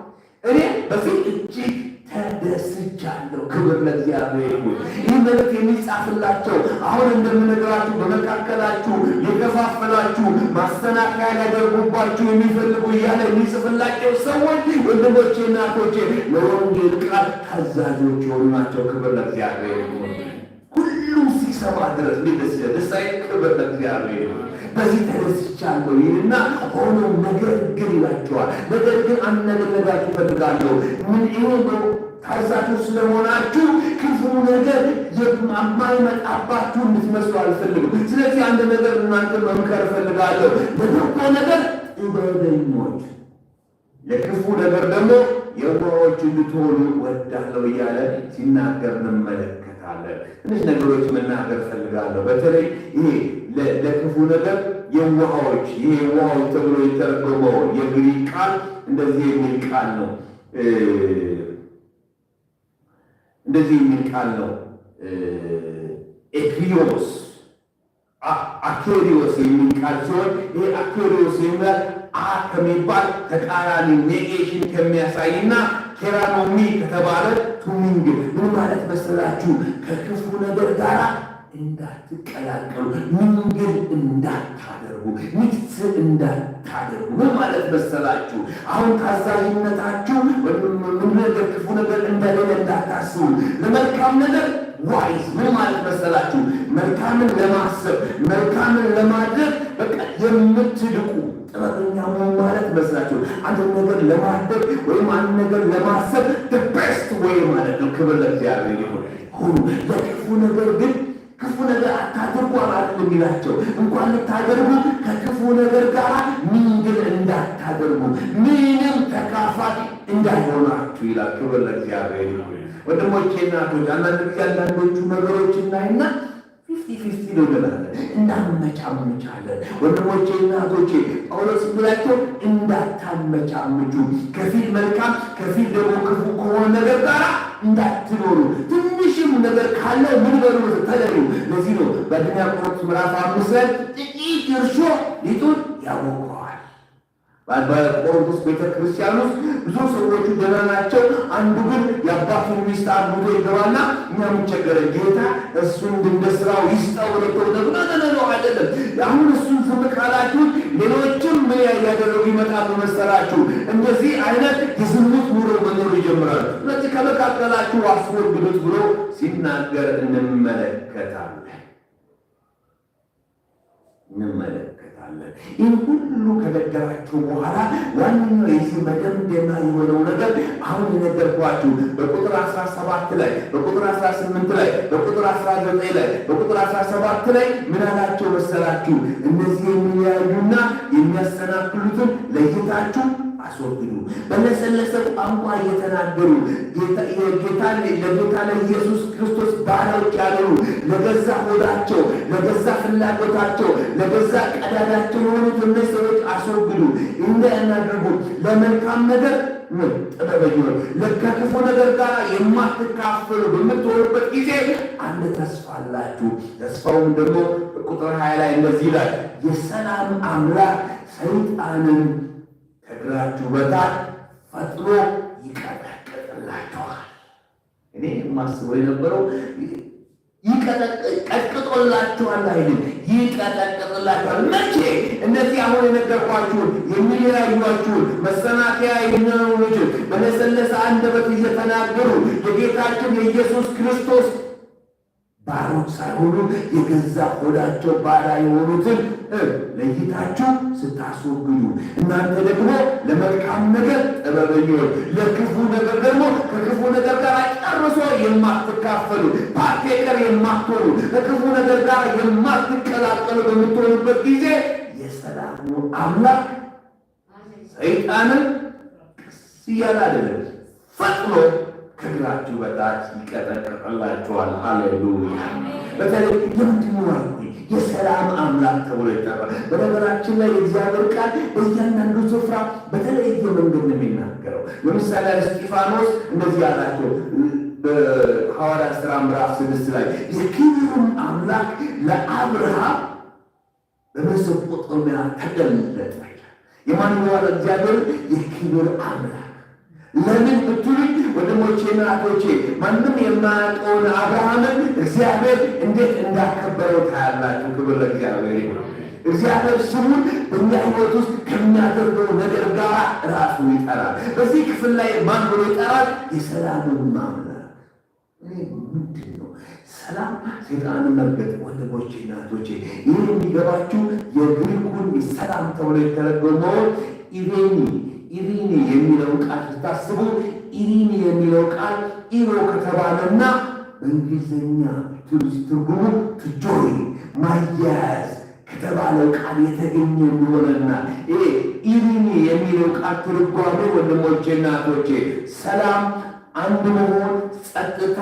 እኔ በፊት እጅግ ተደስቻለሁ። ክብር ለእግዚአብሔር ይሁን። ይህ መልእክት የሚጻፍላቸው አሁን እንደምነግራችሁ በመካከላችሁ የከፋፈላችሁ ማሰናከያ ሊያደርጉባችሁ የሚፈልጉ እያለ የሚጽፍላቸው ሰዎች ወንድሞቼና እህቶቼ ለወንጌል ቃል ታዛዦች የሆኑ ናቸው። ክብር ለእግዚአብሔር ይሁን። ሁሉም ሲሰማ ድረስ ደስታዬ ክብር ለእግዚአብሔር ይሁን። በዚህ ተደስቻለሁ ይልና ሆኖም ነገር ግን ይላቸዋል። ነገር ግን አንድ ነገር ልነግራችሁ እፈልጋለሁ። ምን ይሆን? ታዛዦች ስለሆናችሁ ክፉ ነገር የማይመጣባችሁ እንድትመስሉ አልፈልግም። ስለዚህ አንድ ነገር እናንተ መምከር እፈልጋለሁ። ለበጎ ነገር ጥበበኞች፣ ለክፉ ነገር ደግሞ የዋሆች እንድትሆኑ ወዳለሁ እያለ ሲናገር እንመለከታለን። ትንሽ ነገሮች መናገር እፈልጋለሁ። በተለይ ይሄ ለክፉ ነገር የዋሆች፣ ይሄ የዋሆች ተብሎ የተረጎመው የግሪክ ቃል እንደዚህ የሚል ቃል ነው። እንደዚህ የሚል ቃል ነው። ኤክሪዮስ አኬሪዮስ የሚል ቃል ሲሆን ይሄ አኬሪዮስ የሚል ከሚባል ተቃራኒ ኔጌሽን ከሚያሳይና ኬራኖሚ ከተባለ ቱሚንግ ምን ማለት መሰላችሁ? ከክፉ ነገር ጋር እንዳትቀላቀሉ፣ ምንግል እንዳታደርጉ፣ ሚክስ እንዳታደርጉ። ምን ማለት መሰላችሁ? አሁን ታዛዥነታችሁ ምን ነገር ክፉ ነገር እንደሌለ እንዳታስቡ። ለመልካም ነገር ዋይዝ ምን ማለት መሰላችሁ? መልካምን ለማሰብ መልካምን ለማድረግ በቃ የምትልቁ ጥበበኛ መሆን ማለት መስላችሁ አንድ ነገር ለማድረግ ወይም አንድ ነገር ለማሰብ the best way ማለት ነው። ክብር ለእግዚአብሔር ይሁን። ሁሉ ለክፉ ነገር ግን ክፉ ነገር አታድርጉ አላለም የሚላቸው። እንኳን ልታደርጉ ከክፉ ነገር ጋር ምንግል እንዳታደርጉ፣ ምንም ተካፋይ እንዳይሆናችሁ ይላል። ክብር ለእግዚአብሔር ይሁን። ወንድሞቼ እናቶች፣ አንዳንድ ጊዜ አንዳንዶቹ ነገሮች እናይና 50-50 ነው ገናለ እናመቻመቻለን። ወንድሞቼ እናቶቼ ጳውሎስ ብላቸው እንዳታመቻምቹ፣ ከፊል መልካም ከፊል ደግሞ ክፉ ከሆነ ነገር ጋር እንዳትኖሩ። ትንሽም ነገር ካለ ምን በሉ ተለዩ። ለዚህ ነው በአንደኛ ቆሮንቶስ ምዕራፍ 5 ላይ ጥቂት እርሾ ሊጡን ያቦከዋል። በቆሮንቶስ ቤተክርስቲያን ውስጥ ብዙ ሰዎቹ ደህና ናቸው። አንዱ ግን የአባቱን ሚስት አግብቶ ይገባና እኛ ምን ቸገረን ጌታ እሱን እንደ ስራው ይስጠው ነው አይደለም። አሁን እሱን ዝም ካላችሁት ሌሎችም ምን ያደረጉ ይመጣሉ መሰላችሁ? እንደዚህ አይነት የዝሙት ኑሮ መኖር ይጀምራሉ። ስለዚህ ከመካከላችሁ አስወግዱት ብሎ ሲናገር እንመለከታለን። ይህ ሁሉ ከነገራችሁ በኋላ ዋነኛው የዚህ መደምደሚያ የሆነው ነገር አሁን የነገርኳችሁ በቁጥር 17 ላይ በቁጥር 18 ላይ በቁጥር 19 ላይ በቁጥር 17 ላይ ምን አላቸው መሰላችሁ? እነዚህ የሚለያዩና የሚያሰናክሉትን ለይታችሁ አስወግዱ። በለሰለሰ ቋንቋ እየተናገሩ ለጌታ ለኢየሱስ ክርስቶስ ባሪያዎች ያልሆኑ ለገዛ ሆዳቸው፣ ለገዛ ፍላጎታቸው፣ ለገዛ ቀዳዳቸው የሆኑት እነዚህ ሰዎች አስወግዱ። እንዳያናደርጉ ለመልካም ነገር ጥበበኞች፣ ከክፉ ነገር ጋር የማትካፈሉ በምትሆኑበት ጊዜ አንድ ተስፋ አላችሁ። ተስፋውም ደግሞ ቁጥር 20 ላይ እንደዚህ ይላል፣ የሰላም አምላክ ሰይጣንን ከእግራችሁ በታች ፈጥኖ ይቀጠቅጥላችኋል። እኔ የማስበው የነበረው ቀጥቅጦላችኋል አይደል? ይቀጠቅጥላችኋል። መቼ? እነዚህ አሁን የነገርኳችሁን የሚለያዩአችሁን መሰናከያ የሚሆኑትን በለሰለሰ አንደበት እየተናገሩ የጌታችን የኢየሱስ ክርስቶስ ባሮች ሳይሆኑ የገዛ ሆዳቸው ባሪያ የሆኑትን ለይታችሁ ስታስወግዱ፣ እናንተ ደግሞ ለመልካም ነገር ጥበበኞች፣ ለክፉ ነገር ደግሞ ከክፉ ነገር ጋር ጨርሶ የማትካፈሉ ፓርቴከር የማትሆኑ ከክፉ ነገር ጋር የማትቀላቀሉ በምትሆኑበት ጊዜ የሰላሙ አምላክ ሰይጣንን ቀስ እያለ አይደለም ፈጥኖ ከእግራችሁ በታች ይቀጠቅጥላችኋል። ሃሌሉያ። በተለይ ለምንድነው የሰላም አምላክ ተብሎ ይጠራል? በነገራችን ላይ የእግዚአብሔር ቃል በእያንዳንዱ ስፍራ በተለየ መንገድ ነው የሚናገረው። ለምሳሌ እስጢፋኖስ እንደዚህ አላቸው በሐዋርያት ሥራ ምዕራፍ 6 ላይ የክብሩን አምላክ ለአብርሃም በሜሶጶጣሚያ ተገለጠ። የማንኛው እግዚአብሔር የክብር አምላክ ለምን ብትሉኝ ወንድሞቼና እህቶቼ ማንም የማያውቀውን አብርሃምን እግዚአብሔር እንዴት እንዳከበረው ታያላችሁ። ክብር ለእግዚአብሔር ይሁን። እግዚአብሔር ስሙን በእኛ ሕይወት ውስጥ ከሚያደርገው ነገር ጋር ራሱ ይጠራል። በዚህ ክፍል ላይ ማን ብሎ ይጠራል? የሰላምን አምላክ። ምንድን ነው ሰላም? ሰይጣንን መርገጥ። ወንድሞቼና እህቶቼ ይህ የሚገባችሁ የግሪኩን ሰላም ተብሎ የተረጎመውን ኢሪኒ የሚለው ቃል ስታስቡ ኢሪኒ የሚለው ቃል ኢሮ ከተባለና በእንግሊዝኛ ትርጉሙ ትጆይ ማያያዝ ከተባለው ቃል የተገኘ እንደሆነና ይሄ ኢሪኒ የሚለው ቃል ትርጓሜ ወንድሞቼና እህቶቼ ሰላም፣ አንድ መሆን፣ ጸጥታ፣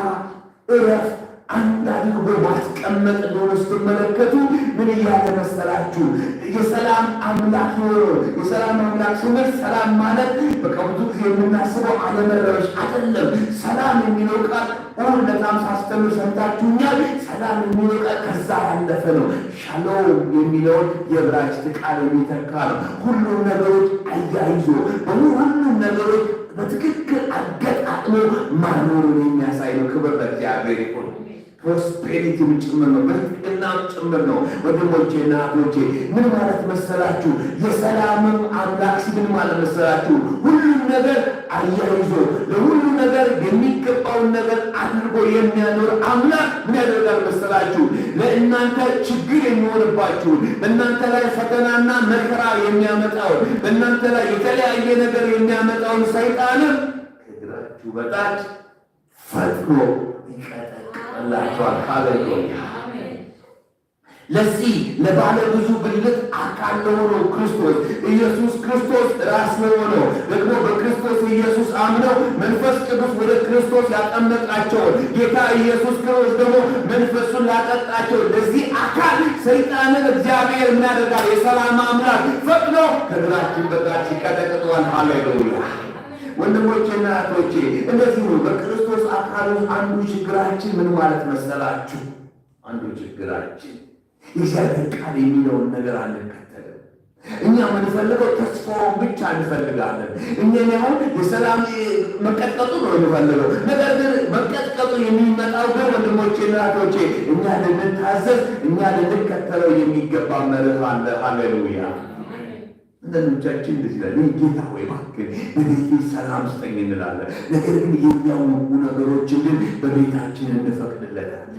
እረፍት አንድ አድርጎ ማስቀመጥ እንደሆነ ስትመለከቱ ምን እያለ መሰላችሁ? የሰላም አምላክ ነው። የሰላም አምላክ ስንል ሰላም ማለት በቃ ብዙ ጊዜ የምናስበው አለመረበሽ አይደለም። ሰላም የሚለው ቃል በጣም ሳስተምር ሰምታችሁኛል። ሰላም የሚለው ቃል ከዛ ያለፈ ነው። ሻሎም የሚለውን የዕብራይስጥ ቃል የሚተካ ነው። ሁሉም ነገሮች አያይዞ ሁሉም ነገሮች በትክክል አገጣጥሞ ማኖሩን የሚያሳይ ነው። ክብር ለእግዚአብሔር ይሁን። ፕሮስፔሪቲም ጭምር ነው፣ ብልጥግናም ጭምር ነው። ወንድሞቼና እህቶቼ ምን ማለት መሰላችሁ? የሰላምም አምላክ ምን ማለት መሰላችሁ? ሁሉም ነገር አያይዞ ለሁሉ ነገር የሚገባውን ነገር አድርጎ የሚያኖር አምላክ ምን ያደርጋል መሰላችሁ? ለእናንተ ችግር የሚሆንባችሁ፣ በእናንተ ላይ ፈተናና መከራ የሚያመጣውን፣ በእናንተ ላይ የተለያየ ነገር የሚያመጣውን ሰይጣንም ከእግራችሁ በታች ፈጥኖ ይቀጠቅጥላችኋል። ሃሌሉያ! ለዚህ ለባለ ብዙ ብልት አካል ለሆነው ክርስቶስ ኢየሱስ ክርስቶስ ራስ ለሆነው ደግሞ በክርስቶስ ኢየሱስ አምነው መንፈስ ቅዱስ ወደ ክርስቶስ ያጠመቃቸውን ጌታ ኢየሱስ ክርስቶስ ደግሞ መንፈሱን ላጠጣቸው ለዚህ አካል ሰይጣንን እግዚአብሔር ምን ያደርጋል? የሰላም አምላክ ፈቅዶ ከእግራችን በታች ይቀጠቅጠዋል። ሃሌሉያ! ወንድሞቼና እህቶቼ እንደዚህ ነው። በክርስቶስ አካል አንዱ ችግራችን ምን ማለት መሰላችሁ? አንዱ ችግራችን የእግዚአብሔር ቃል የሚለውን ነገር አንከተልም። እኛ የምንፈልገው ተስፋውን ብቻ እንፈልጋለን። እኛ አሁን የሰላም መቀጥቀጡ ነው የምንፈልገው። ነገር ግን መቀጥቀጡ የሚመጣው ግን ወንድሞቼና እህቶቼ እኛ ልንታዘዝ፣ እኛ ልንከተለው የሚገባ መርህ አለ። ሃሌሉያ! አንዳንዶቻችን እንደዚህ ይላል፣ ጌታ ሆይ እባክህ በቤቴ ሰላም ስጠኝ እንላለን። ነገር ግን የሚያውቁ ነገሮችን ግን በቤታችን እንፈቅድለታለን።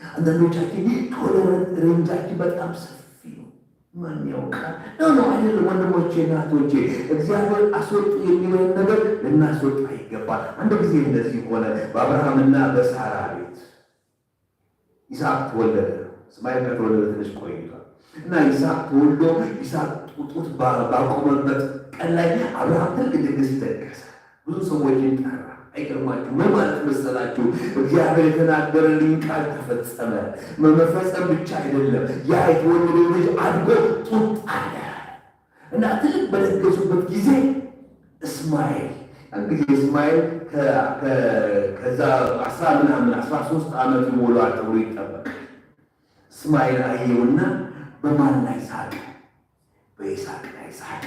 አንዳንዶቻችን ቶለረንት ሬንጃችን በጣም ሰፊ ነው። ማን ያውቃል? ነው አይደለም? ወንድሞቼ እናቶቼ እግዚአብሔር አስወጡ የሚለውን ነገር ልናስወጣ ይገባል። አንድ ጊዜ እንደዚህ ሆነ። በአብርሃምና በሳራ ቤት ይስሐቅ ተወለደ። እስማኤል ከተወለደ ትንሽ ቆይቷል እና ይስሐቅ ተወልዶ ይስሐቅ ጡት ባቆመበት ቀን ላይ አብርሃም ትልቅ ድግስ ደገሰ። ብዙ ሰዎችን ጠራ። አይገርማችሁ? ምን ማለት መሰላችሁ? እግዚአብሔር የተናገረልኝ ቃል ተፈጸመ። መፈጸም ብቻ አይደለም፣ ያ የተወለደው ልጅ አድጎ ጡት አለ እና ትልቅ በደገሱበት ጊዜ እስማኤል እንግዲህ እስማኤል ከዛ 13 ዓመት ይሞላዋል ተብሎ ይጠበቃል። እስማኤል አየውና በማን ላይ ሳቀ? በይስሐቅ ላይ ሳቀ።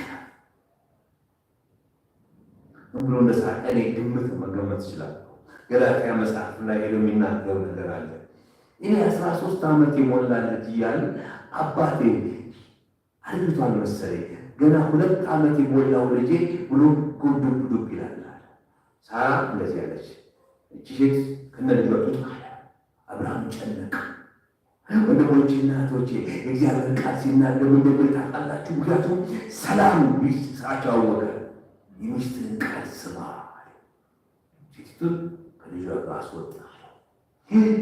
ብሎ እንደሳቀ እኔ ግምት መገመት እችላለሁ። ገላትያ መጽሐፍ ላይ ሄዶ የሚናገሩ ነገር አለ። እኔ 13 ዓመት የሞላለት እያለ አባቴ አርግቷል መሰለኝ ገና 2 ዓመት የሞላው ልጄ ብሎ ጉዱብ ይላል። ሳራ እንደዚህ ያለች እቺ ሴት ከነልጇ ጡት አለ። አብርሃም ጨነቀ። ወንድሞቼና እህቶቼ እግዚአብሔር ቃል ሲናገር እንደምን ታውቃላችሁ? ምክንያቱም ሰላም ቢሳቸው አወቀ። የሚስትን ቃል ስማ፣ ሴቲቱን ከልጇ ጋር አስወጣ።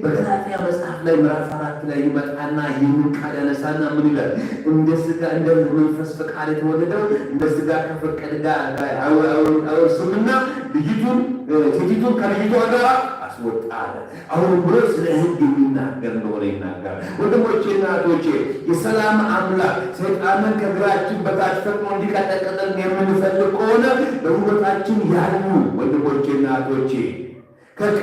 በገላትያ መጽሐፍ ላይ ምዕራፍ 4 ላይ ይመጣና ይህንን ቃል ያነሳና ምን ይላል? እንደ ሥጋ እንደ መንፈስ ፈቃድ የተወለደው እንደ ሥጋ ከፈቀደ ጋር አይወርስምና ሴቲቱን ከልጅቷ ጋር አስወጣ አለ። አሁን ብሎ ስለ ሕግ የሚናገር እንደሆነ ይናገራል። ወንድሞቼና እህቶቼ የሰላም አምላክ ሰይጣንን ከእግራችን በታች ፈጥኖ እንዲቀጠቅጠን የምንፈልግ ከሆነ በሕይወታችን ያሉ ወንድሞቼና እህቶቼ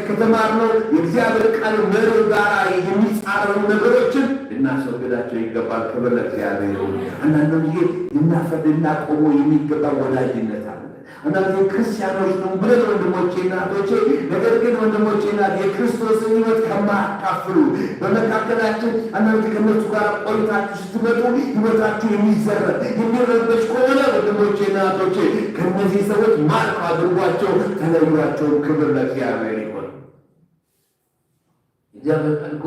ከተማርነው የእግዚአብሔር ቃል መርህ ጋር የሚጻረሩ ነገሮችን ልናስወግዳቸው ይገባል። ክብር ለእግዚአብሔር። አንዳንድ ጊዜ ልናፈርድና ቆሞ የሚገባ ወዳጅነት አለ። አንዳንድ ጊዜ ክርስቲያኖች ነው ብለን ወንድሞቼና እህቶቼ፣ ነገር ግን ወንድሞቼና የክርስቶስን ሕይወት ከማያካፍሉ በመካከላችን አንዳንድ ከነሱ ጋር ቆይታችሁ ስትመጡ ሕይወታችሁ የሚዘረብ የሚረበሽ ከሆነ ወንድሞቼና እህቶቼ ከእነዚህ ሰዎች ማርክ አድርጓቸው፣ ተለዩዋቸው። ክብር ለእግዚአብሔር ይሆን። እግዚአብሔር ጠልቆ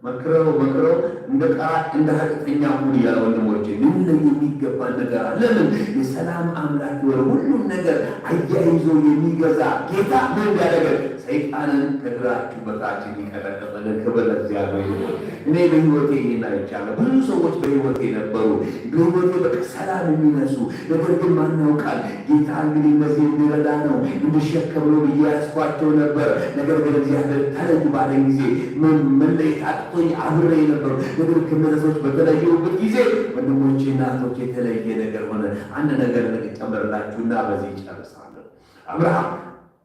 መክረው እንደ ኃጢአተኛ ሁን እያለ ወንድሞቼ ልንለይ የሚገባ ነገር አለ። ለምን? የሰላም አምላክ ወደ ሁሉም ነገር አያይዞ የሚገዛ ጌታ ምን ያደረገ ሰይጣንን ከእግራችሁ በታች የሚቀጠቅጥልን። ክብር ለእግዚአብሔር ይሁን። እኔ በሕይወቴ ይህን አይቻለሁ። ብዙ ሰዎች በሕይወቴ ነበሩ፣ በሕይወቴ በቃ ሰላም የሚነሱ ነገር ግን ማን ያውቃል ጌታ እንግዲህ እነዚህ እንዲረዳ ነው እንድሸከም ነው ብዬ ያስኳቸው ነበር። ነገር ግን እግዚአብሔር ተለዩ ባለኝ ጊዜ መለየት አቅቶኝ አብሬ ነበሩ። ነገር ከመለሶች በተለየሁበት ጊዜ ወንድሞቼና እህቶቼ የተለየ ነገር ሆነ። አንድ ነገር ጨምርላችሁና በዚህ ጨርሳለሁ። አብርሃም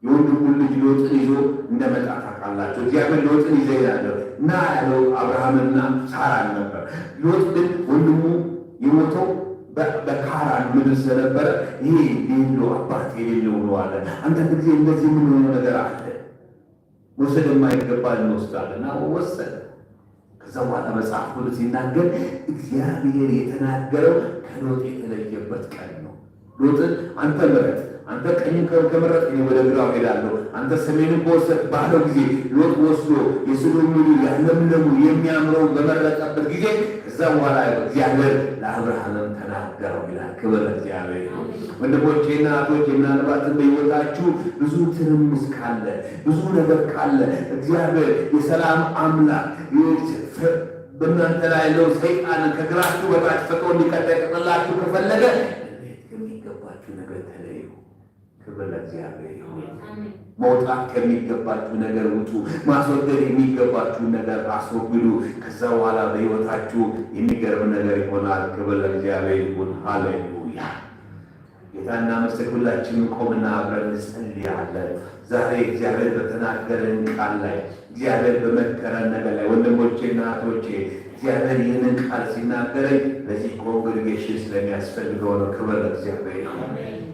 የወንድሙን ልጅ ሎጥን ይዞ እንደመጣ ታውቃላችሁ። እግዚአብሔር ሎጥን ይዘህ ያለው እና ያለው አብርሃምና ሳራን ነበር። ሎጥ ግን ወንድሙ የሞተው በካራን ምድር ስለነበረ ይሄ የሌለው አባት የሌለው ነው አለ። አንዳንድ ጊዜ እንደዚህ የምንሆነው ነገር አለ። ወሰድ የማይገባ እንወስዳለና ወሰደ። ከዛ በኋላ መጽሐፍ ቅዱስ ሲናገር እግዚአብሔር የተናገረው ከሎጥ የተለየበት ቀን ነው። ሎጥን አንተ ምረጥ፣ አንተ ቀኝን ከመረጥ እኔ ወደ ግራው ሄዳለሁ፣ አንተ ሰሜንን ከወሰድክ ባለው ጊዜ ሎጥ ወስዶ የሰዶም ምድር ያለምለሙ የሚያምረው በመረጠበት ጊዜ ከዛ በኋላ እግዚአብሔር ለአብርሃምም ተናገረው ይላል። ክብር ለእግዚአብሔር። ወንድሞቼና እህቶቼ ምናልባትም በሕይወታችሁ ብዙ ትርምስ ካለ፣ ብዙ ነገር ካለ እግዚአብሔር የሰላም አምላክ በእናንተ ላይ ያለው ሰይጣንን ከእግራችሁ በታች ፈጥሮ እንዲቀጠቅጥላችሁ ከፈለገ ከሚገባችሁ ነገር ተለዩ። ክብር ለእግዚአብሔር ይሁን። መውጣት ከሚገባችሁ ነገር ውጡ። ማስወገድ የሚገባችሁ ነገር አስወግዱ። ከዛ በኋላ በሕይወታችሁ የሚገርም ነገር ይሆናል። ክብር ለእግዚአብሔር ይሁን። ሃሌሉያ። ጌታና መስክ ሁላችንም ቆምና አብረን እንጸልያለን። ዛሬ እግዚአብሔር በተናገረን ቃል ላይ እግዚአብሔር በመከረን ነገር ላይ ወንድሞቼና እህቶቼ እግዚአብሔር ይህንን ቃል ሲናገረኝ ለዚህ ኮንግሪጌሽን ስለሚያስፈልገው ነው። ክብር ለእግዚአብሔር።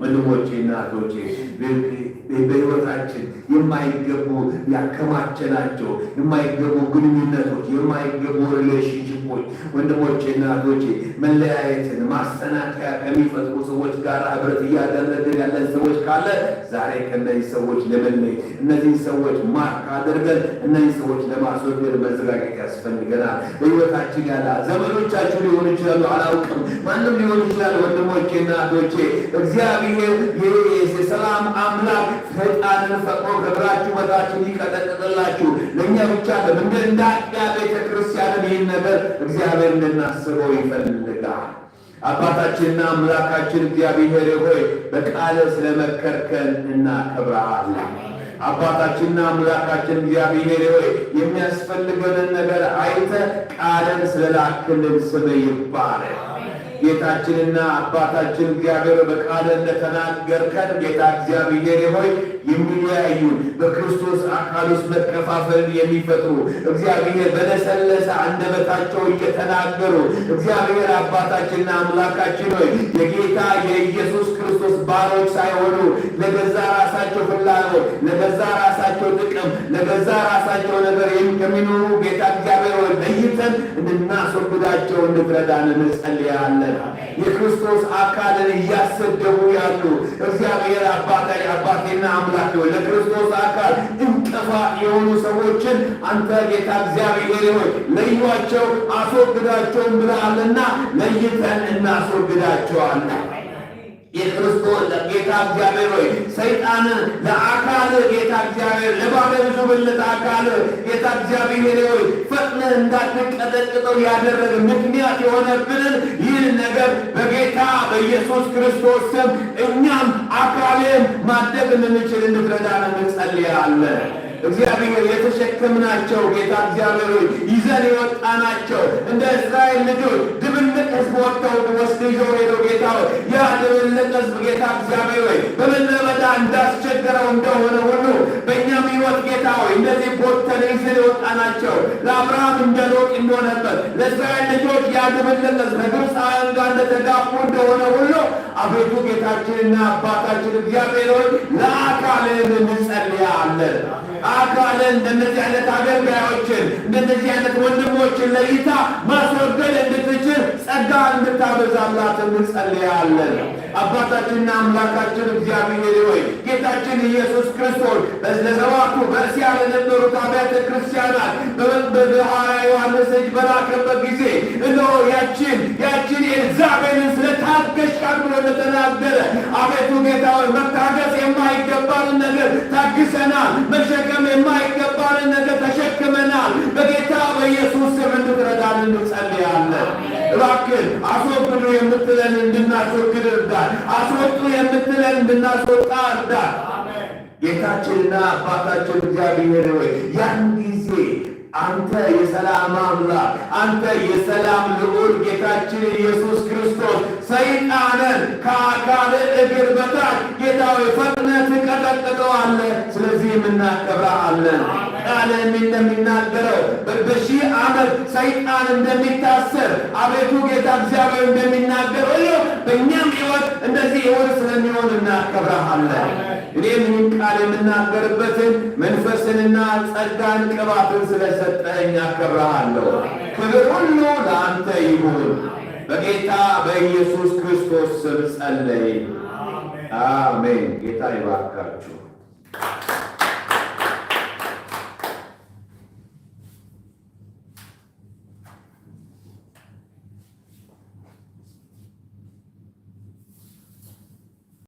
ወንድሞቼና እህቶቼ በሕይወታችን የማይገቡ ያከማቸናቸው የማይገቡ ግንኙነቶች፣ የማይገቡ ሪሌሽንሽፖች ወንድሞቼና እህቶቼ መለያየትን ማሰናከያ ከሚፈጥሩ ሰዎች ጋር ህብረት እያደረግን ያለን ሰዎች ካለ ዛሬ ከእነዚህ ሰዎች ለመለየት እነዚህ ሰዎች ማርክ አድርገን እነዚህ ሰዎች ለማስወገድ መዘጋጀት ያስፈልገናል። በሕይወታችን ያለ ዘመዶቻችሁ ሊሆኑ ይችላሉ፣ አላውቅም፣ ማንም ሊሆን ይችላል። ወንድሞቼና እህቶቼ እግዚአብሔር የሰላም አምላክ ሰይጣንን ፈጥሮ ከእግራችሁ በታች እንዲቀጠቅጥላችሁ ለእኛ ብቻ እንደ አጥቢያ ቤተ ክርስቲያንን ይህን ነገር እግዚአብሔር እንድናስበው ይፈልጋል። አባታችንና አምላካችን እግዚአብሔር ሆይ በቃል ስለመከርከን እናከብረሃለን። አባታችንና አምላካችን እግዚአብሔር ሆይ የሚያስፈልገንን ነገር አይተ ቃልን ስለላክልን ስምህ ይባረክ። ጌታችንና አባታችን እግዚአብሔር በቃል እንደተናገርከን ጌታ እግዚአብሔር ሆይ የሚለያዩን በክርስቶስ አካል ውስጥ መከፋፈልን የሚፈጥሩ እግዚአብሔር በለሰለሰ አንደበታቸው እየተናገሩ እግዚአብሔር አባታችንና አምላካችን ሆይ የጌታ የኢየሱስ ክርስቶስ ባሮች ሳይሆኑ ለገዛ ራሳቸው ፍላጎት፣ ለገዛ ራሳቸው ጥቅም፣ ለገዛ ራሳቸው ነገር ከሚኖሩ ጌታ እግዚአብሔር ሆይ ለይተን እንድናስወግዳቸው እንድትረዳን እንጸልያለን። የክርስቶስ አካልን እያሰደቡ ያሉ እግዚአብሔር አባቴና አምላክ ሆይ ለክርስቶስ አካል እንቅፋት የሆኑ ሰዎችን አንተ ጌታ እግዚአብሔር ሆይ ለዩዋቸው፣ አስወግዳቸውን ብለሃልና ለይተን እናስወግዳቸዋለን። የክርስቶስ ጌታ እግዚአብሔር ሆይ ሰይጣንን ለአካል ጌታ እግዚአብሔር ለባለብዙ ብልት አካል ጌታ እግዚአብሔር ሆይ ፈጥነህ እንዳትቀጠቅጠው ያደረገ ምክንያት የሆነብንን ይህን ነገር በጌታ በኢየሱስ ክርስቶስ ስም እኛም አካልን ማደግ እንድንችል እንድትረዳን እንጸልያለን። እግዚአብሔር የተሸከምናቸው ጌታ እግዚአብሔር ሆይ ይዘን የወጣናቸው እንደ እስራኤል ልጆች ድብልቅ ሕዝብ ወጥተው ወስደው ሄደው ጌታ ሆይ ያ ድብልቅ ሕዝብ ጌታ እግዚአብሔር ሆይ በምድረ በዳ እንዳስቸገረው እንደሆነ ሁሉ በእኛም ሕይወት ጌታ ሆይ እንደዚህ ቦተን ይዘን የወጣናቸው ለአብርሃም እንደ ሎጥ እንደሆነበት ለእስራኤል ልጆች ያ ድብልቅ ሕዝብ ከግብፃውያን ጋር እንደተጋቡ እንደሆነ ሁሉ አቤቱ ጌታችንና አባታችን እግዚአብሔር ሆይ ለአካልን እንጸልያለን። አካልን እንደነዚህ አይነት አገልጋዮችን እንደነዚህ አይነት ወንድሞችን ለይታ ማስወገድ እንድትችል ጸጋ እንድታበዛላት እንጸልያለን። አባታችንና አምላካችን እግዚአብሔር ሆይ ጌታችን ኢየሱስ ክርስቶስ ለሰባቱ በእስያ ለነበሩት አብያተ ክርስቲያናት በሐዋርያ ዮሐንስ እጅ በላከበት ጊዜ እነሆ ያችን ኤልዛቤልን ስለታገሻት ብሎ እንደተናገረ አቤቱ ጌታ ሆይ መታገስ የማይገባንን ነገር ታግሰናል፣ መሸከም የማይገባንን ነገር ተሸክመናል። በጌታ በኢየሱስ ስም እንድትረዳን እንጸልያለን። እባክህ አስወግዱ የምትለን እንድናስወግድ እርዳን። አስወጡ የምትለን እንድናስወጣ እርዳን። ጌታችንና አባታችን እግዚአብሔር ሆይ ያን ጊዜ አንተ የሰላም አምላክ፣ አንተ የሰላም ልዑል ጌታችን ኢየሱስ ክርስቶስ ሰይጣንን ከአካል እግር በታች ጌታ ሆይ ፈጥነህ ትቀጠቅጠዋለህ። ስለዚህም እናከብርሃለን። ቃልህም እንደሚናገረው በሺህ ዓመት ሰይጣን እንደሚታሰር አቤቱ ጌታ እግዚአብሔር እንደሚናገረው በእኛም ሕይወት እንደዚህ ሕይወት ስለሚሆን እናከብረሃለን። እኔም ይህን ቃል የምናገርበትን መንፈስንና ጸጋን ቅባትን ስለሰጠኸኝ አከብረሃለሁ። ክብር ሁሉ ለአንተ ይሁን። በጌታ በኢየሱስ ክርስቶስ ስም ጸለይ፣ አሜን። ጌታ ይባርካችሁ።